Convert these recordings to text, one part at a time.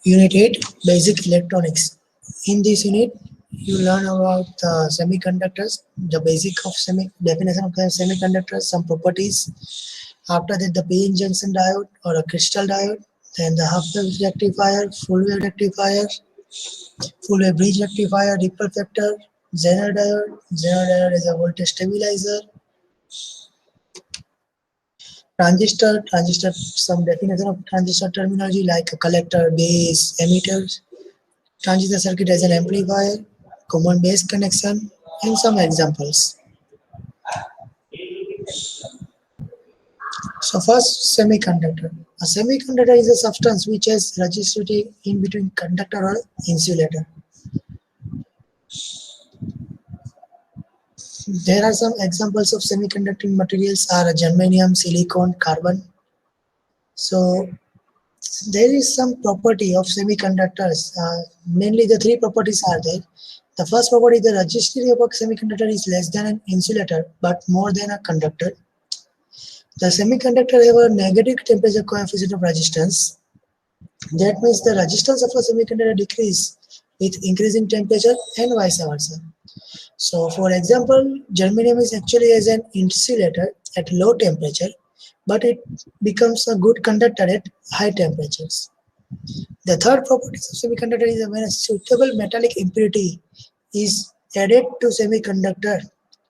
Unit 8, Basic Electronics. In this unit, you learn about semiconductors, the basic of definition of the semiconductors, some properties. After that, the p-n junction diode or a crystal diode, then the half-wave rectifier, full-wave rectifier, full-wave bridge rectifier, ripple factor, Zener diode. Zener diode is a voltage stabilizer. Transistor, some definition of transistor terminology like a collector, base, emitters. Transistor circuit as an amplifier, common base connection, and some examples. So first, semiconductor. A semiconductor is a substance which has resistivity in between conductor or insulator. There are some examples of semiconducting materials are germanium, silicon, carbon. So there is some property of semiconductors. Mainly the three properties are there. The first property, the resistivity of a semiconductor is less than an insulator but more than a conductor. The semiconductor have a negative temperature coefficient of resistance. That means the resistance of a semiconductor decrease with increasing temperature and vice versa. So for example, germanium is actually as an insulator at low temperature, but it becomes a good conductor at high temperatures. The third property of semiconductor is when a suitable metallic impurity is added to semiconductor,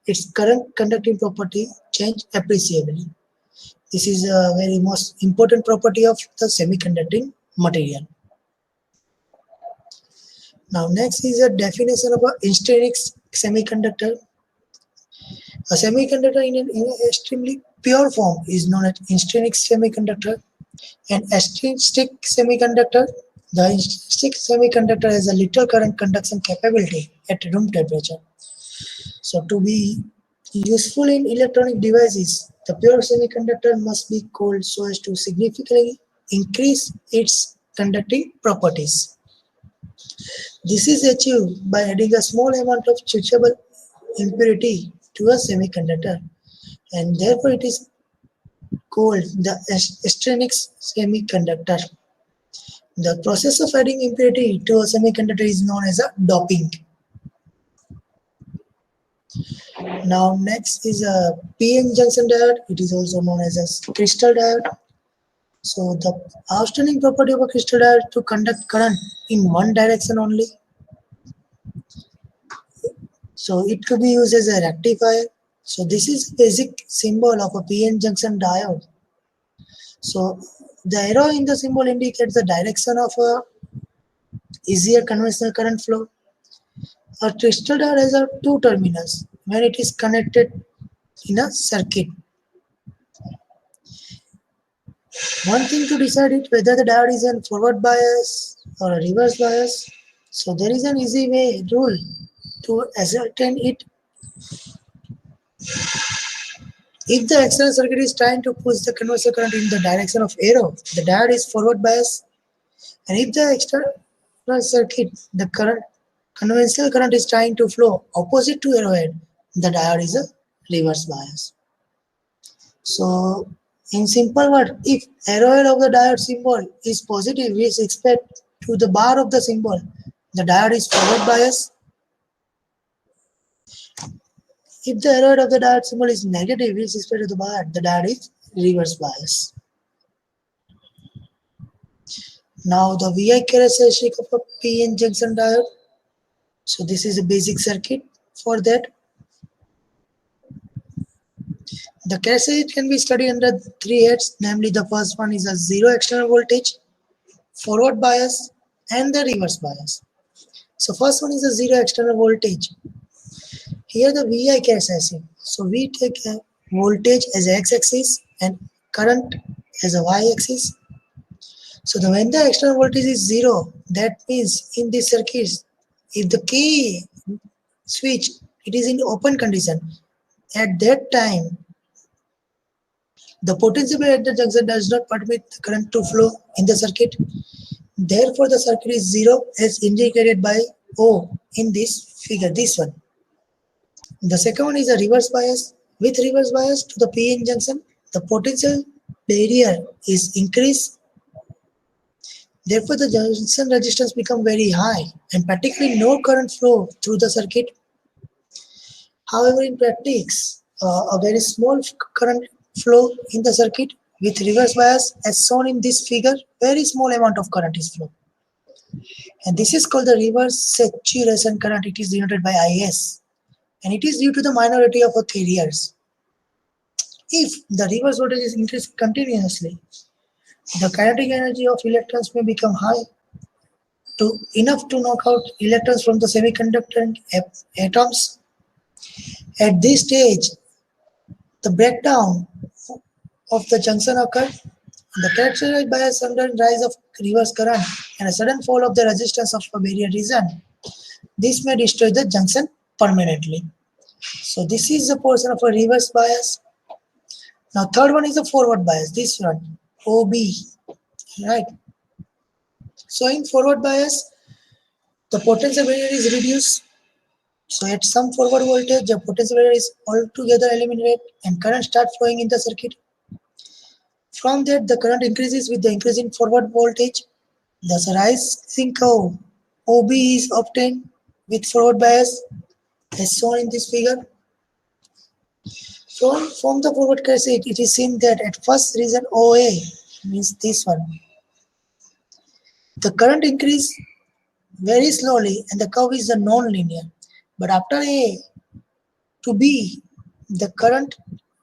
its current conducting property change appreciably. This is a very most important property of the semiconducting material. Now next is a definition of an extrinsic semiconductor. A semiconductor in an extremely pure form is known as extrinsic semiconductor. An extrinsic semiconductor, the extrinsic semiconductor has a little current conduction capability at room temperature. So to be useful in electronic devices, the pure semiconductor must be cooled so as to significantly increase its conducting properties. This is achieved by adding a small amount of switchable impurity to a semiconductor, and therefore it is called the extrinsic semiconductor. The process of adding impurity to a semiconductor is known as a doping. Now next is a p-n junction diode. It is also known as a crystal diode. So the outstanding property of a crystal diode to conduct current in one direction only. So it could be used as a rectifier. So this is basic symbol of a p-n junction diode. So the arrow in the symbol indicates the direction of a easier conventional current flow. A crystal diode has two terminals when it is connected in a circuit. One thing to decide is whether the diode is in forward bias or a reverse bias. So there is an easy way rule to ascertain it. If the external circuit is trying to push the conventional current in the direction of arrow, the diode is forward bias. And if the external circuit, the conventional current is trying to flow opposite to arrowhead, the diode is a reverse bias. So in simple word, if arrowhead of the diode symbol is positive with respect to the bar of the symbol, the diode is forward bias. If the arrowhead of the diode symbol is negative with respect to the bar, the diode is reverse bias. Now the VI characteristic of a p-n junction diode. So this is a basic circuit for that. The characteristic can be studied under three heads, namely the first one is a zero external voltage, forward bias, and the reverse bias. So first one is a zero external voltage. Here the VI characteristic. So we take a voltage as a x-axis and current as a y-axis. So when the external voltage is zero, that means in this circuit, if the key switch it is in open condition, at that time the potential at the junction does not permit the current to flow in the circuit. Therefore, the circuit is zero as indicated by O in this figure, this one. The second one is a reverse bias. With reverse bias to the p-n junction, the potential barrier is increased Therefore, the junction resistance become very high and practically no current flow through the circuit. However, in practice, a very small current flow in the circuit with reverse bias as shown in this figure, very small amount of current is flow. And this is called the reverse saturation current. It is denoted by IS. And it is due to the minority of carriers. If the reverse voltage is increased continuously, the kinetic energy of electrons may become high enough to knock out electrons from the semiconductor atoms. At this stage, the breakdown of the junction occurred. The characterized by a sudden rise of reverse current and a sudden fall of the resistance of a barrier region. This may destroy the junction permanently. So this is the portion of a reverse bias. Now third one is the forward bias, this one, OB, right? So in forward bias, the potential barrier is reduced. So at some forward voltage, the potential barrier is altogether eliminated and current starts flowing in the circuit. From that, the current increases with the increase in forward voltage. Thus, a rising curve OB is obtained with forward bias as shown in this figure. From the forward case, it is seen that at first region OA means this one. The current increase very slowly and the curve is non-linear. But after A to B, the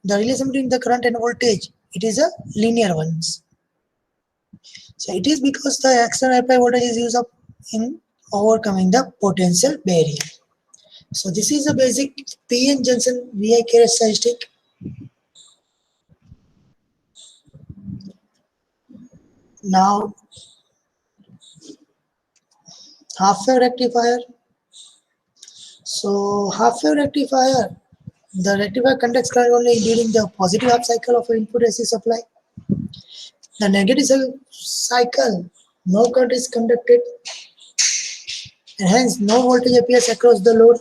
relation between the current and voltage, it is a linear one. So it is because the external applied voltage is used up in overcoming the potential barrier. So this is a basic PN junction VI characteristic. Now half-wave rectifier. So half-wave rectifier, the rectifier conducts current only during the positive half cycle of an input AC supply. The negative cycle, no current is conducted and hence no voltage appears across the load.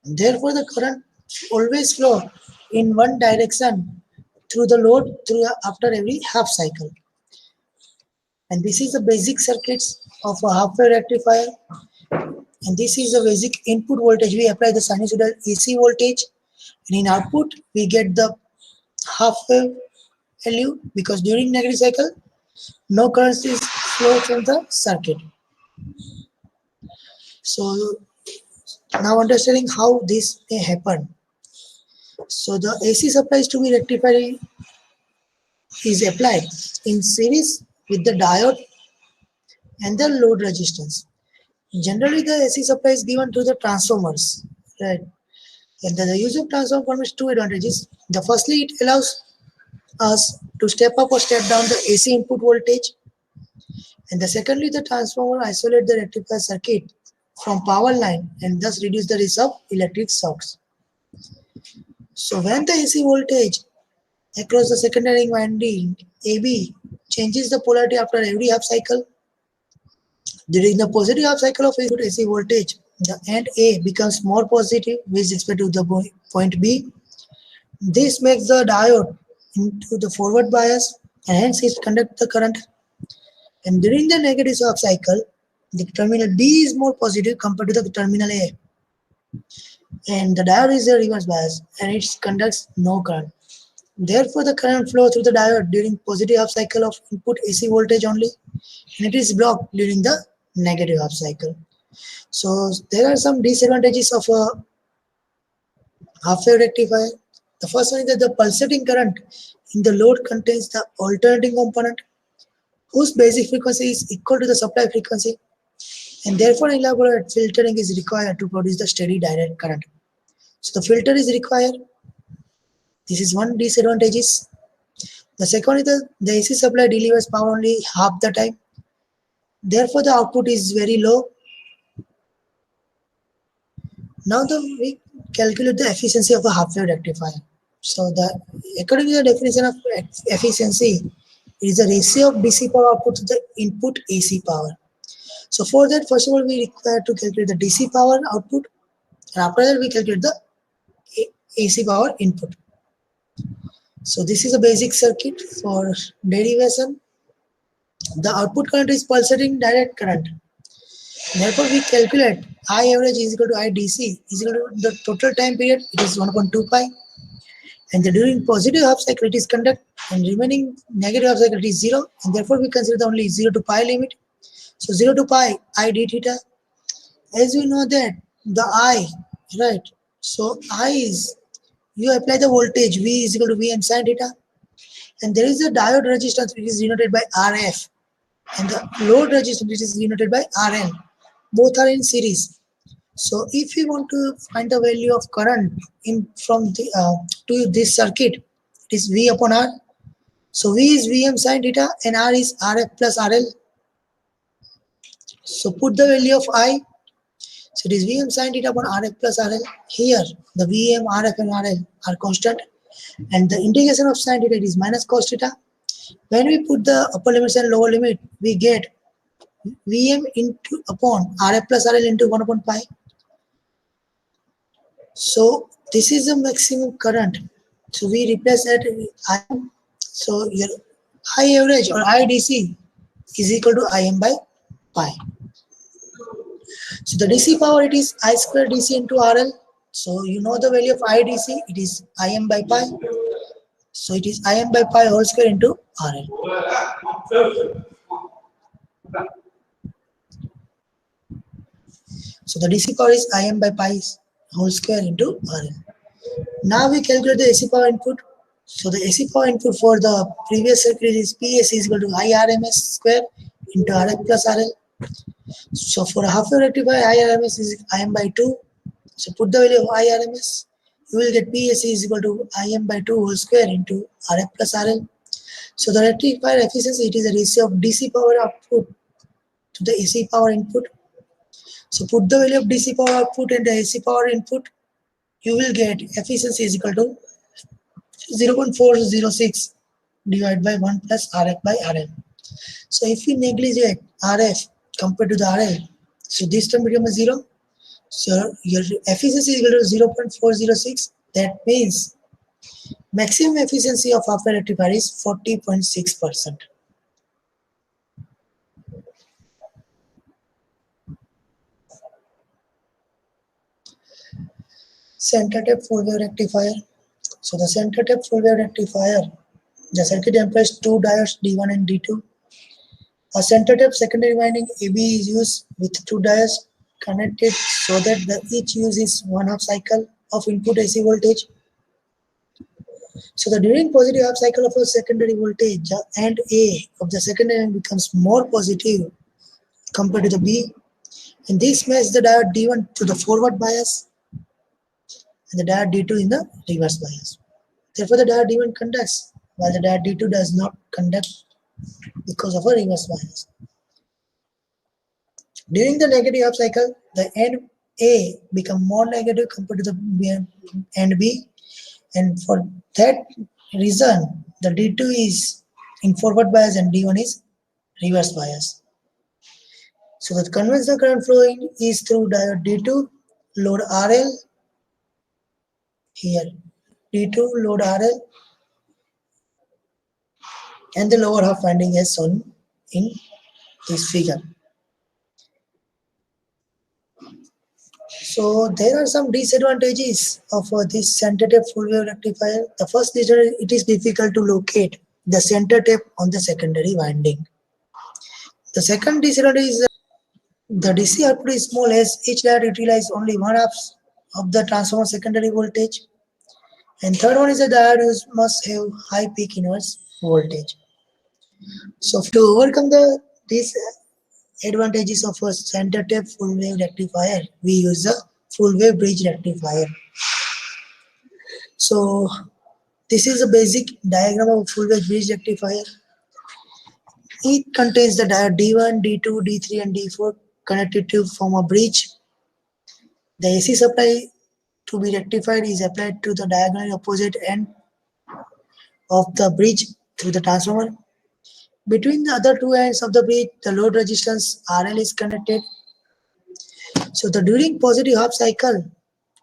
Therefore, the current always flow in one direction through the load after every half cycle. And this is the basic circuits of a half-wave rectifier. And this is the basic input voltage. We apply the sinusoidal AC voltage, and in output we get the half-wave LU because during negative cycle no current is flow from the circuit. So now understanding how this may happen. So the AC supplies to be rectified is applied in series with the diode and the load resistance. Generally, the AC supply is given to the transformers, right? And the use of transformer has two advantages. The firstly, it allows us to step up or step down the AC input voltage. And the secondly, the transformer isolate the rectifier circuit from power line and thus reduce the risk of electric shocks. So when the AC voltage across the secondary winding AB changes the polarity after every half cycle, during the positive half cycle of AC voltage, the end A becomes more positive with respect to the point B. This makes the diode into the forward bias and hence it conducts the current. And during the negative half cycle, the terminal B is more positive compared to the terminal A. And the diode is a reverse bias and it conducts no current. Therefore, the current flow through the diode during positive half cycle of input AC voltage only, and it is blocked during the negative half cycle. So there are some disadvantages of a half-wave rectifier. The first one is that the pulsating current in the load contains the alternating component whose basic frequency is equal to the supply frequency, and therefore elaborate filtering is required to produce the steady direct current. So the filter is required. This is one disadvantage. The second is the AC supply delivers power only half the time. Therefore, the output is very low. Now we calculate the efficiency of a half-wave rectifier. So according to the definition of efficiency, it is the ratio of DC power output to the input AC power. So for that, first of all, we require to calculate the DC power output, and after that we calculate the AC power input. So this is a basic circuit for derivation. The output current is pulsating direct current. Therefore, we calculate I average is equal to IDC is equal to the total time period, it is 1.2 pi, and the during positive half cycle it is conduct, and remaining negative half cycle it is 0, and therefore we consider the only 0 to pi limit. So 0 to pi I d theta. As we know that the I, right? So I is, you apply the voltage V is equal to Vm sin theta, and there is a diode resistance which is denoted by Rf, and the load resistance which is denoted by Rn. Both are in series. So if we want to find the value of current in from the to this circuit, it is V upon R. So V is Vm sin theta and R is Rf plus RL. So put the value of I. So it is Vm sin theta upon Rf plus RL. Here the Vm, Rf and RL are constant, and the integration of sin theta is minus cos theta. When we put the upper limits and lower limit, we get Vm into upon Rf plus RL into 1 upon pi. So this is the maximum current. So we replace that Im. So your I average or IDC is equal to Im by pi. So the DC power, it is I square DC into RL. So you know the value of IDC, it is Im by pi. So it is Im by pi whole square into RL. So the DC power is Im by pi whole square into RL. Now we calculate the AC power input. So the AC power input for the previous circuit is PS is equal to IRMS square into RF plus RL. So for a half wave rectifier, IRMS is Im by 2. So put the value of IRMS. You will get PS is equal to Im by 2 whole square into RF plus RL. So the rectifier efficiency, it is a ratio of DC power output to the AC power input. So put the value of DC power output and the AC power input. You will get efficiency is equal to 0.406 divided by 1 plus RF by RL. So if we negligent RF compared to the RL, so this term becomes 0. So your efficiency is equal to 0.406. That means maximum efficiency of half wave rectifier is 40.6%. Center tap full wave rectifier. So the center tap full wave rectifier, the circuit employs two diodes D1 and D2. A center tap secondary winding AB is used with two diodes connected so that each uses 1/2 cycle of input AC voltage. So the during positive half cycle of a secondary voltage, and A of the secondary becomes more positive compared to the B, and this makes the diode D1 to the forward bias and the diode D2 in the reverse bias. Therefore, the diode D1 conducts while the diode D2 does not conduct because of a reverse bias. During the negative half cycle, the end A become more negative compared to the end B, and for that reason, the D2 is in forward bias and D1 is reverse bias. So the conventional current flowing is through diode D2, load RL, here D2 load RL, and the lower half winding as shown in this figure. So there are some disadvantages of this center tap full wave rectifier. The first disadvantage, it is difficult to locate the center tap on the secondary winding. The second disadvantage is that the DC output is small as each diode utilizes only 1/2 of the transformer secondary voltage. And third one is that diode must have high peak inverse voltage. So to overcome these advantages of a center tap full wave rectifier, we use a full wave bridge rectifier. So this is a basic diagram of full wave bridge rectifier. It contains the diode D1, D2, D3 and D4 connected to form a bridge. The AC supply to be rectified is applied to the diagonally opposite end of the bridge through the transformer. Between the other two ends of the bridge, the load resistance RL is connected. So the during positive half cycle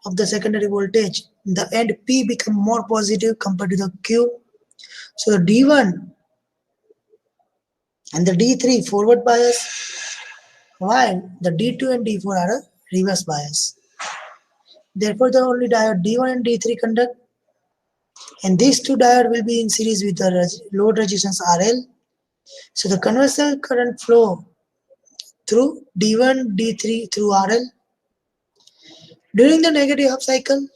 of the secondary voltage, the end P become more positive compared to the Q. So the D1 and the D3 forward bias, while the D2 and D4 are a reverse bias. Therefore, the only diode D1 and D3 conduct, and these two diodes will be in series with the load resistance RL. So the conventional current flow through D1, D3 through RL. During the negative half cycle,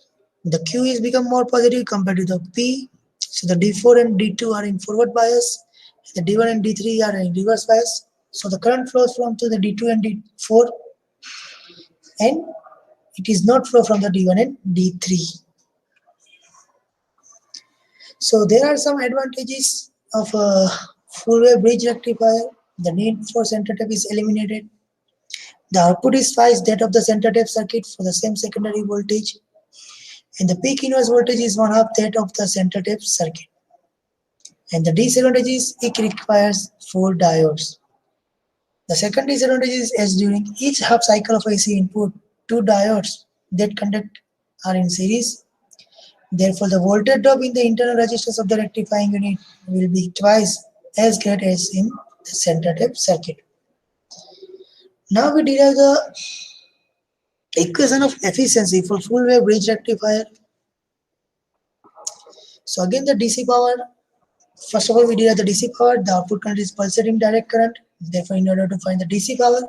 the Q is become more positive compared to the P. So the D4 and D2 are in forward bias, the D1 and D3 are in reverse bias. So the current flows from to the D2 and D4, and it is not flow from the D1 and D3. So there are some advantages of a full wave bridge rectifier. The need for center tape is eliminated. The output is twice that of the center tape circuit for the same secondary voltage, and the peak inverse voltage is one half that of the center tape circuit. And the disadvantage is it requires 4 diodes. The second disadvantage is as during each half cycle of AC input, 2 diodes that conduct are in series. Therefore, the voltage drop in the internal resistance of the rectifying unit will be twice as great as in the center tape circuit. Now we derive the equation of efficiency for full wave bridge rectifier. So again the DC power, first of all we derive the DC power, the output current is pulsating direct current. Therefore, in order to find the DC power,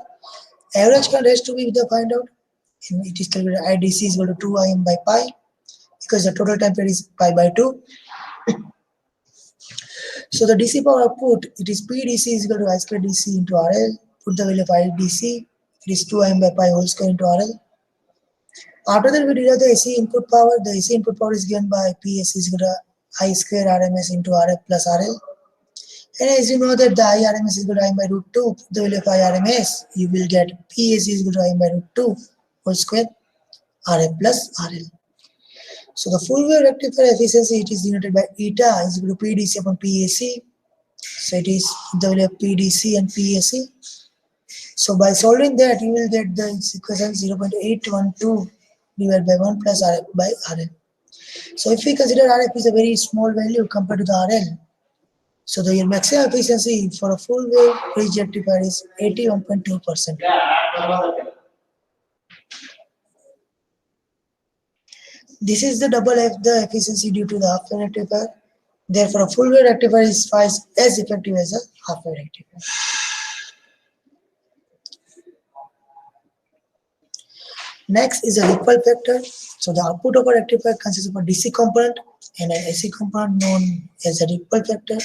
average current has to be the find out. And it is calculated IDC is equal to 2 Im by pi, because the total time period is pi by 2. So the DC power output, it is PDC is equal to I square DC into RL. Put the value of IDC, it is 2 Im by pi whole square into RL. After that we derive the AC input power. The AC input power is given by PS is equal to I square RMS into RF plus RL. And as you know that the IRMS is equal to I by root 2, put the value of IRMS, you will get PS is equal to I by root 2 whole square RF plus RL. So the full wave rectifier efficiency, it is denoted by eta is equal to PDC upon PAC. So it is the value of PDC and PAC. So by solving that, you will get the equation 0.812 divided by 1 plus RF by RL. So if we consider RF is a very small value compared to the RL, so the maximum efficiency for a full wave bridge rectifier is 81.2%. This is the double F the efficiency due to the half wave rectifier. Therefore, a full wave rectifier is twice as effective as a half wave rectifier. Next is a ripple factor. So the output of a rectifier consists of a DC component and an AC component known as a ripple factor.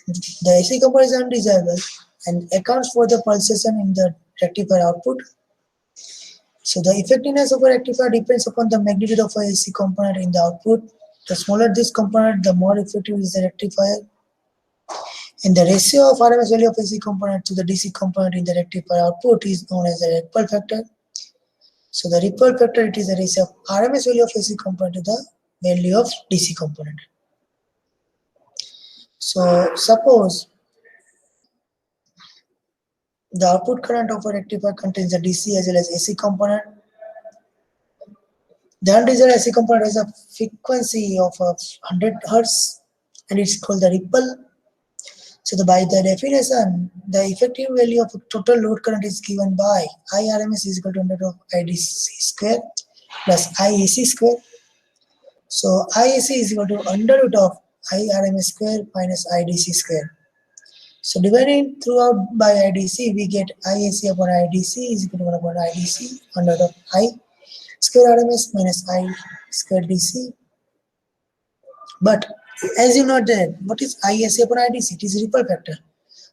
The AC component is undesirable and accounts for the pulsation in the rectifier output. So the effectiveness of a rectifier depends upon the magnitude of a AC component in the output. The smaller this component, the more effective is the rectifier. And the ratio of RMS value of AC component to the DC component in the rectifier output is known as the ripple factor. So the ripple factor, it is the ratio of RMS value of AC component to the value of DC component. So suppose the output current of a rectifier contains a DC as well as AC component. The undesired AC component has a frequency of 100 Hz and it's called the ripple. So by the definition, the effective value of total load current is given by IRMS is equal to under of IDC square plus IAC square. So IAC is equal to under root of IRMS square minus IDC square. So dividing throughout by IDC, we get IAC upon IDC is equal to 1 upon IDC under root of I square RMS minus I square DC. But as you know that what is IAC upon IDC? It is ripple factor.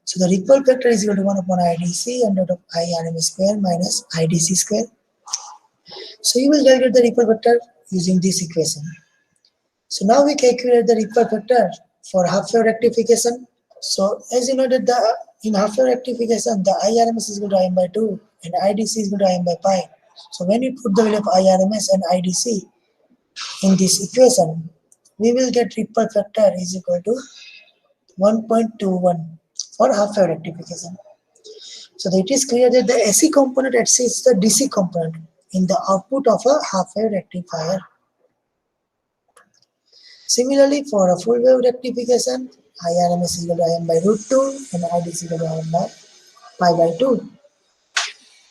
So the ripple factor is equal to 1 upon IDC under root of IRMS square minus IDC square. So you will calculate the ripple factor using this equation. So now we calculate the ripple factor for half wave rectification. So as you know that in half wave rectification, the IRMS is equal to Im by 2 and IDC is equal to Im by pi. So when we put the value of IRMS and IDC in this equation, we will get ripple factor is equal to 1.21 for half wave rectification. So it is clear that the AC component exceeds the DC component in the output of a half wave rectifier. Similarly, for a full wave rectification, IRMS is equal to Im by root 2 and ID is equal to Im by pi by 2.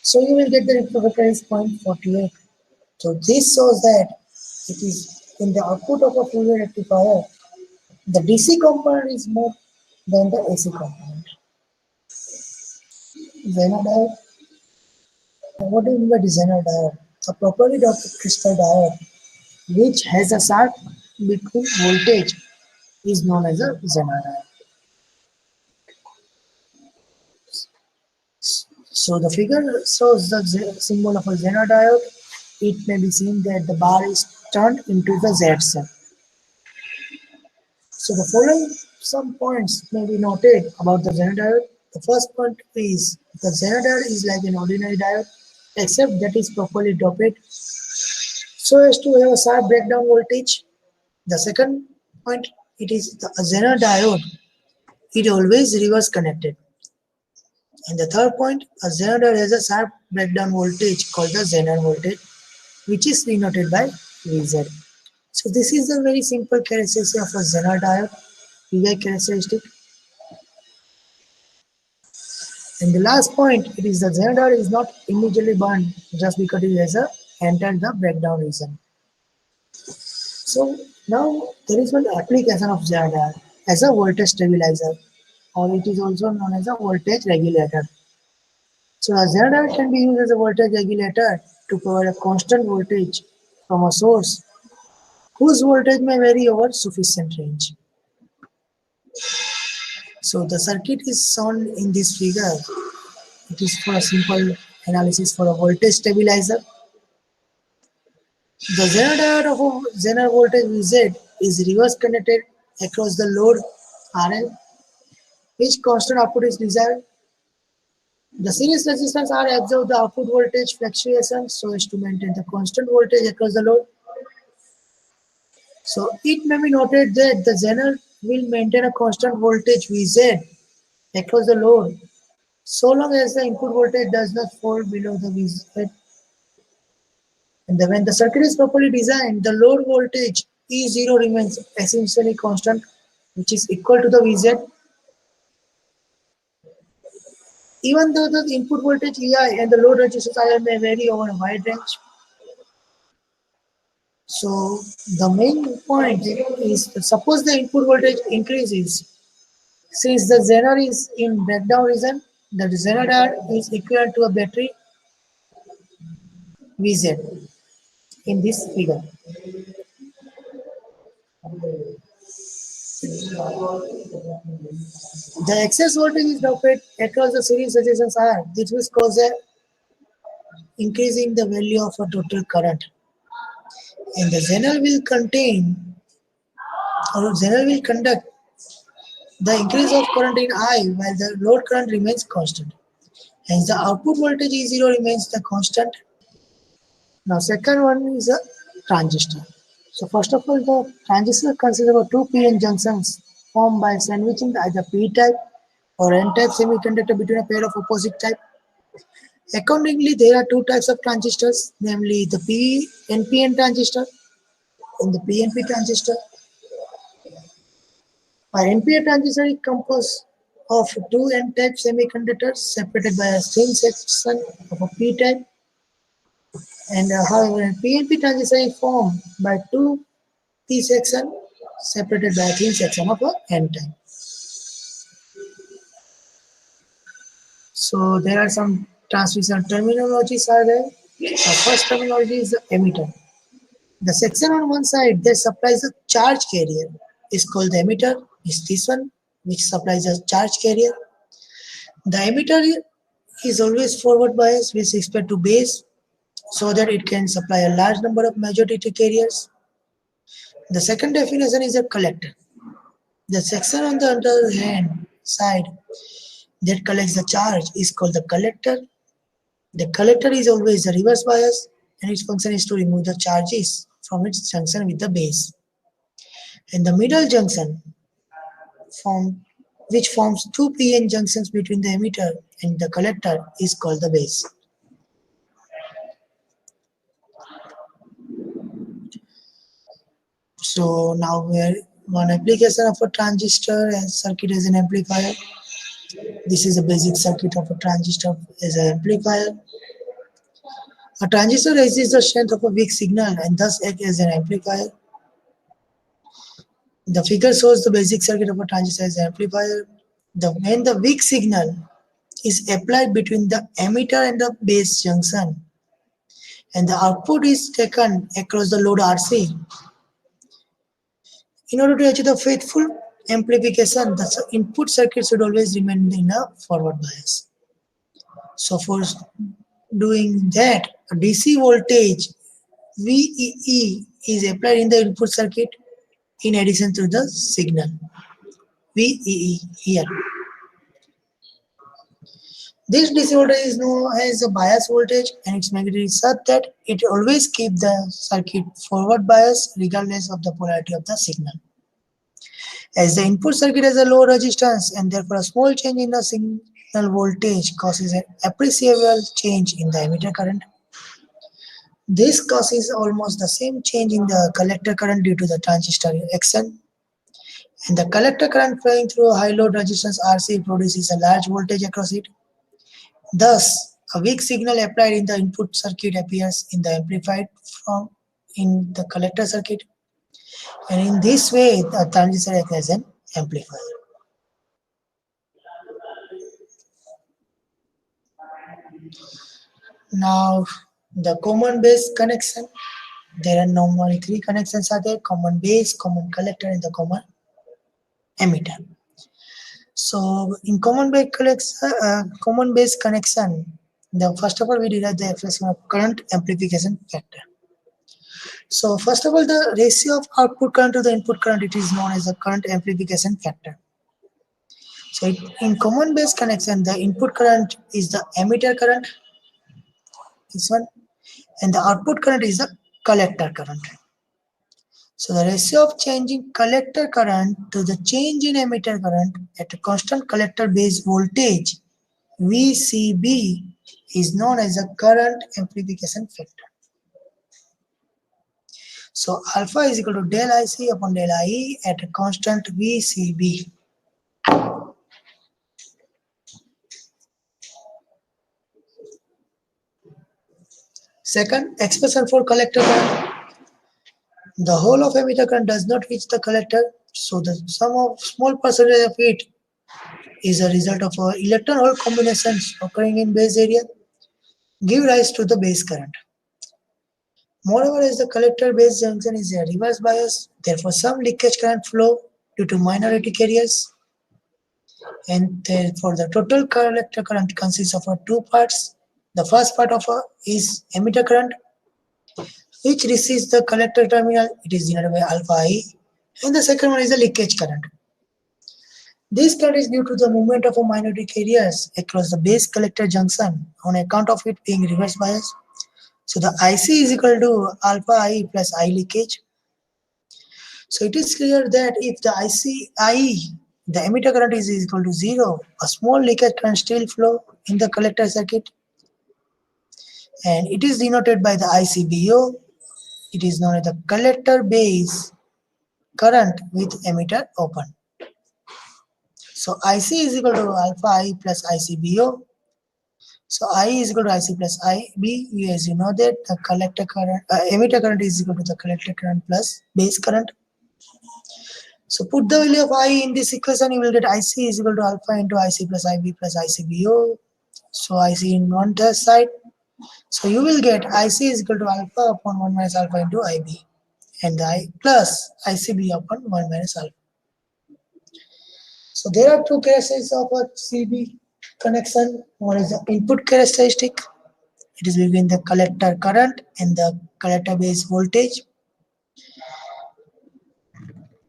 So you will get the reference point 48. So this shows that it is in the output of a Fourier rectifier, the DC component is more than the AC component. Zener diode. What do you mean by Zener diode? A properly doped crystal diode which has a sharp between voltage is known as a Zener diode. So the figure shows the symbol of a Zener diode. It may be seen that the bar is turned into the Z cell. So the following some points may be noted about the Zener diode. The first point is the Zener diode is like an ordinary diode except that is properly doped so as to have a sharp breakdown voltage. The second point, it is the Zener diode. It always reverse connected. And the third point, a Zener diode has a sharp breakdown voltage called the Zener voltage, which is denoted by Vz. So this is a very simple characteristic of a Zener diode, PI characteristic. And the last point, it is the Zener diode is not immediately burned just because it has entered the breakdown region. So now there is one application of Zener diode as a voltage stabilizer, or it is also known as a voltage regulator. So a Zener diode can be used as a voltage regulator to provide a constant voltage from a source whose voltage may vary over sufficient range. So the circuit is shown in this figure. It is for a simple analysis for a voltage stabilizer. The Zener diode of a Zener voltage Vz is reverse connected across the load RL, which constant output is desired. The series resistance R absorbs the output voltage fluctuations so as to maintain the constant voltage across the load. So it may be noted that the Zener will maintain a constant voltage Vz across the load so long as the input voltage does not fall below the Vz. And when the circuit is properly designed, the load voltage E0 remains essentially constant, which is equal to the Vz. Even though the input voltage EI and the load resistance IR may vary over a wide range. So the main point is suppose the input voltage increases. Since the Zener is in breakdown region, the Zener diode is equivalent to a battery Vz in this figure. The excess voltage is doped across the series resistance R. This will cause a increase in the value of a total current. And the Zener will contain or Zener will conduct the increase of current in I while the load current remains constant. Hence the output voltage E0 remains the constant. Now second one is a transistor. So first of all, the transistor consists of two PN junctions formed by sandwiching either P-type or N-type semiconductor between a pair of opposite type. Accordingly, there are two types of transistors, namely the NPN transistor and the PNP transistor. Our NPN transistor is composed of two N-type semiconductors separated by a thin section of a P-type. And however, a PNP transistor is formed by two P section separated by a thin section of a N-type. So there are some transmission terminologies are there. The first terminology is the emitter. The section on one side that supplies the charge carrier is called the emitter. Is this one which supplies a charge carrier. The emitter is always forward biased with respect to base so that it can supply a large number of majority carriers. The second definition is a collector. The section on the other hand side that collects the charge is called the collector. The collector is always the reverse bias and its function is to remove the charges from its junction with the base. And the middle junction which forms two PN junctions between the emitter and the collector is called the base. So now One application of a transistor as circuit as an amplifier. This is a basic circuit of a transistor as an amplifier. A transistor resists the strength of a weak signal and thus acts as an amplifier. The figure shows the basic circuit of a transistor as an amplifier. When the weak signal is applied between the emitter and the base junction, and the output is taken across the load RC. In order to achieve the faithful amplification, the input circuit should always remain in a forward bias. So for doing that, a DC voltage VEE is applied in the input circuit in addition to the signal VEE here. This DC voltage is known as a bias voltage and its magnitude is such that it always keeps the circuit forward bias regardless of the polarity of the signal. As the input circuit has a low resistance and therefore a small change in the signal voltage causes an appreciable change in the emitter current. This causes almost the same change in the collector current due to the transistor action. And the collector current flowing through a high load resistance RC produces a large voltage across it. Thus, a weak signal applied in the input circuit appears in the amplified form in the collector circuit. And in this way, the transistor acts as an amplifier. Now, the common base connection. There are normally three connections are there: common base, common collector, and the common emitter. So, in common base connection, first of all we derive the expression of current amplification factor. So, first of all, the ratio of output current to the input current, it is known as the current amplification factor. So, in common base connection, the input current is the emitter current, this one, and the output current is the collector current. So the ratio of change in collector current to the change in emitter current at a constant collector base voltage VCB is known as a current amplification factor. So alpha is equal to del IC upon del IE at a constant VCB. Second, expression for collector current. The whole of emitter current does not reach the collector, so the sum of small percentage of it is a result of electron-hole combinations occurring in base area give rise to the base current. Moreover, as the collector base junction is a reverse bias, therefore some leakage current flow due to minority carriers, and therefore the total collector current consists of two parts. The first part of is emitter current, which receives the collector terminal, it is denoted by alpha I, and the second one is the leakage current. This current is due to the movement of a minority carriers across the base collector junction on account of it being reverse bias. So the IC is equal to alpha I plus I leakage. So it is clear that if the the emitter current is equal to 0, a small leakage current still flow in the collector circuit, and it is denoted by the ICBO. It is known as the collector base current with emitter open. So IC is equal to alpha I plus ICBO. So I is equal to IC plus IB. As you know that the collector current, emitter current is equal to the collector current plus base current. So put the value of I in this equation, you will get IC is equal to alpha into IC plus IB plus ICBO. So IC in one side. So you will get IC is equal to alpha upon 1 minus alpha into IB, and the I plus ICB upon 1 minus alpha. So there are two characteristics of a CB connection. One is the input characteristic. It is between the collector current and the collector base voltage.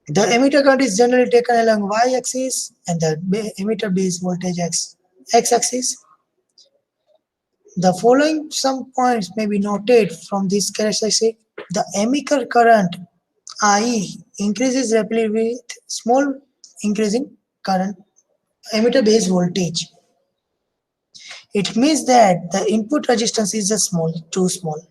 The emitter current is generally taken along y-axis and the emitter base voltage x-axis. The following some points may be noted from this characteristic. The emitter current IE increases rapidly with small increasing current emitter base voltage. It means that the input resistance is too small.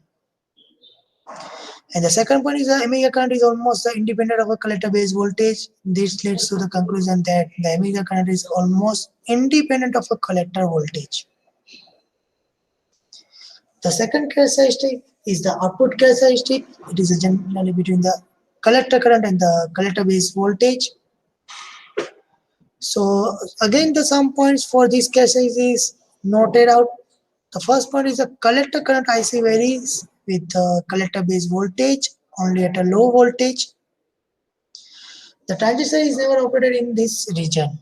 And the second point is the Omega current is almost independent of a collector base voltage. This leads to the conclusion that the Omega current is almost independent of a collector voltage. The second characteristic is the output characteristic. It is generally between the collector current and the collector base voltage. So again, the sum points for this characteristic is noted out. The first point is the collector current IC varies with the collector base voltage only at a low voltage. The transistor is never operated in this region.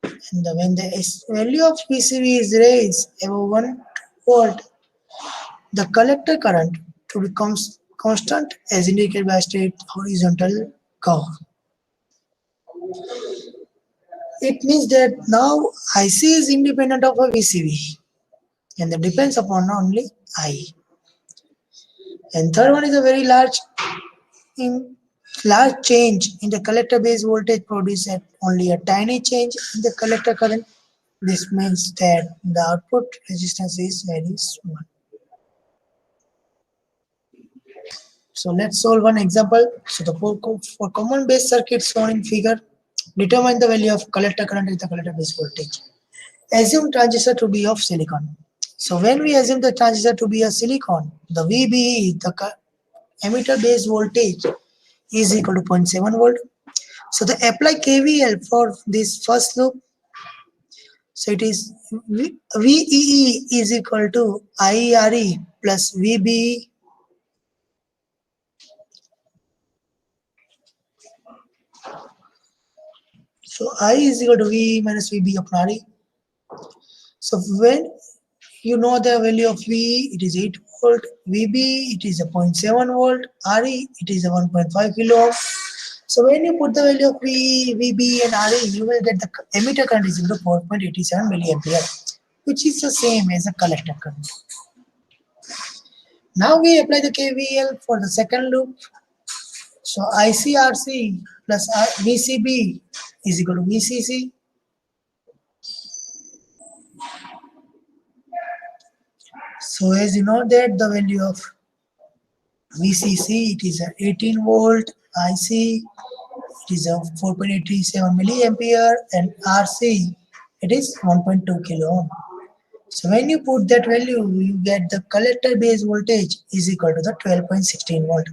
And when the value of PCB is raised above 1 volt, the collector current becomes constant as indicated by straight horizontal curve. It means that now IC is independent of a VCB and that depends upon only I. And third one is a very large change in the collector base voltage produced at only a tiny change in the collector current. This means that the output resistance is very small. So let's solve one example. So the for common base circuit shown in figure, determine the value of collector current with the collector base voltage. Assume transistor to be of silicon. So when we assume the transistor to be a silicon, the VBE, the emitter base voltage, is equal to 0.7 volt. So the apply KVL for this first loop. So it is VEE is equal to IERE plus VBE. So I is equal to V minus VB upon RE. So when you know the value of V, it is 8 volt, VB, it is a 0.7 volt, RE, it is a 1.5 kilo ohm. So when you put the value of V, VB and RE, you will get the emitter current is equal to 4.87 milliampere, which is the same as a collector current. Now we apply the KVL for the second loop. So ICRC plus VCB is equal to VCC. So as you know that the value of VCC, it is a 18 volt, IC, it is a 4.87 milliampere, and RC, it is 1.2 kilo ohm. So when you put that value, you get the collector base voltage is equal to the 12.16 volt.